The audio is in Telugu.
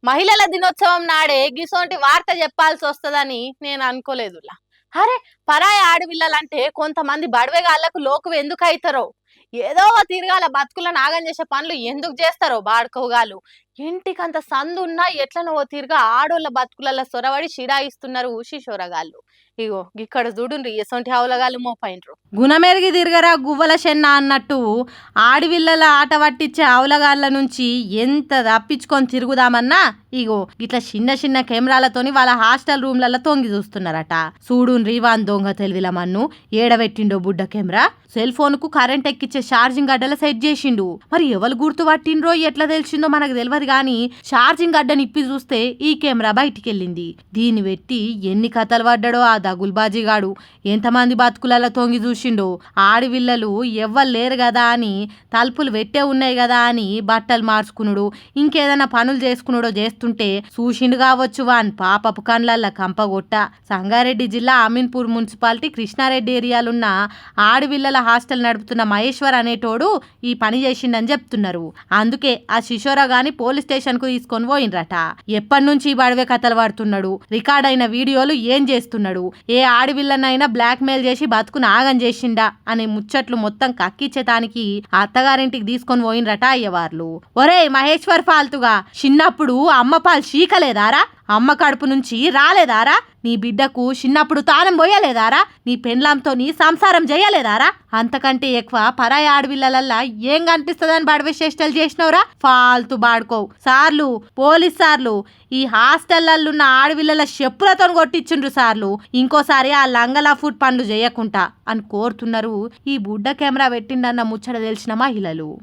మహిళల దినోత్సవం నాడే గిసోంటి వార్త చెప్పాల్సి వస్తుందని నేను అనుకోలేదులా. అరే, పరాయి ఆడపిల్లలంటే కొంతమంది బడవేగాళ్లకు లోకువ ఎందుకు అవుతారో, ఏదో ఒక తిరగాల బతుకులను ఆగం చేసే పనులు ఎందుకు చేస్తారో బాడుకోగాలు. ఇంటికంత సందు ఉన్నా ఎట్లనో ఓ తిరగా ఆడోళ్ళ బతుకులలో సొరవడి షిడాయిస్తున్నారు శిశోరగాళ్ళు. ఇగో ఇక్కడ చూడుండ్రి ఎసొంటి హౌలగాళ్ళు మోపైండ్రు. గుణమెరిగి తిరగరా గువ్వల షెన్న అన్నట్టు ఆడివిల్లల ఆట పట్టించే ఆవులగాళ్ళ నుంచి ఎంత తప్పించుకొని తిరుగుదామన్నా ఇగో ఇట్లా చిన్న చిన్న కెమెరాలతోని వాళ్ళ హాస్టల్ రూమ్లలో తొంగి చూస్తున్నారట. చూడుండ్రి వాన్ దొంగ తెలివిల మన్ను ఏడబెట్టిండో బుడ్డ కెమెరా. సెల్ ఫోన్ కు కరెంట్ ఎక్కిచ్చే ఛార్జింగ్ గడ్డల సెట్ చేసిండు. మరి ఎవరు గుర్తు పట్టిండ్రో ఎట్లా తెలిసిందో మనకు తెలియదు గాని ఛార్జింగ్ గడ్డ నిప్పి చూస్తే ఈ కెమెరా బయటికెళ్ళింది. దీన్ని పెట్టి ఎన్ని కథలు పడ్డాడో ఆ దగుల్బాజీగాడు. ఎంతమంది బతుకులలో తొంగి చూసిండో. ఆడివిల్లలు ఎవ్వరు లేరు కదా అని, తలుపులు పెట్టే ఉన్నాయి కదా అని బట్టలు మార్చుకునుడు, ఇంకేదైనా పనులు చేసుకునుడో చేస్తుంటే చూసిండు కావచ్చు వాన్ పాపపు కండ్లల్ల కంపగొట్ట. సంగారెడ్డి జిల్లా అమీన్పూర్ మున్సిపాలిటీ కృష్ణారెడ్డి ఏరియాలున్న ఆడివిల్లల హాస్టల్ నడుపుతున్న మహేశ్వర్ అనేటోడు ఈ పని చేసిండని చెప్తున్నారు. అందుకే ఆ శిశోర గాని పోలీస్ స్టేషన్ కు తీసుకొని పోయినరట. ఎప్పటి నుంచి ఈ బడవే కథలు పడుతున్నాడు, రికార్డ్ అయిన వీడియోలు ఏం చేస్తున్నాడు, ఏ ఆడవిల్లనైనా బ్లాక్ మెయిల్ చేసి బతుకుని ఆగం చేసిండా అనే ముచ్చట్లు మొత్తం కక్కిచ్చేతానికి అత్తగారింటికి తీసుకొని పోయినరట అయ్యవార్లు. ఒరే మహేశ్వర్ ఫాల్తుగా, చిన్నప్పుడు అమ్మ పాలు చీకలేదారా? అమ్మ కడుపు నుంచి రాలేదారా? నీ బిడ్డకు చిన్నప్పుడు తానం పోయలేదారా? నీ పెండ్లాంతో నీ సంసారం చేయలేదారా? అంతకంటే ఎక్కువ పరాయి ఆడవిల్లలల్లా ఏం కనిపిస్తుందని బడవే చేష్టలు చేసినవరా? ఫాల్తు బాడుకోవు సార్లు, పోలీస్ సార్లు ఈ హాస్టళ్లన్న ఆడవిల్లల చెప్పులతో కొట్టించుండ్రు సార్లు. ఇంకోసారి ఆ లంగలా ఫుడ్ పనులు చేయకుండా అని కోరుతున్నారు ఈ బుడ్డ కెమెరా పెట్టిండన్న ముచ్చట తెలిసిన మహిళలు.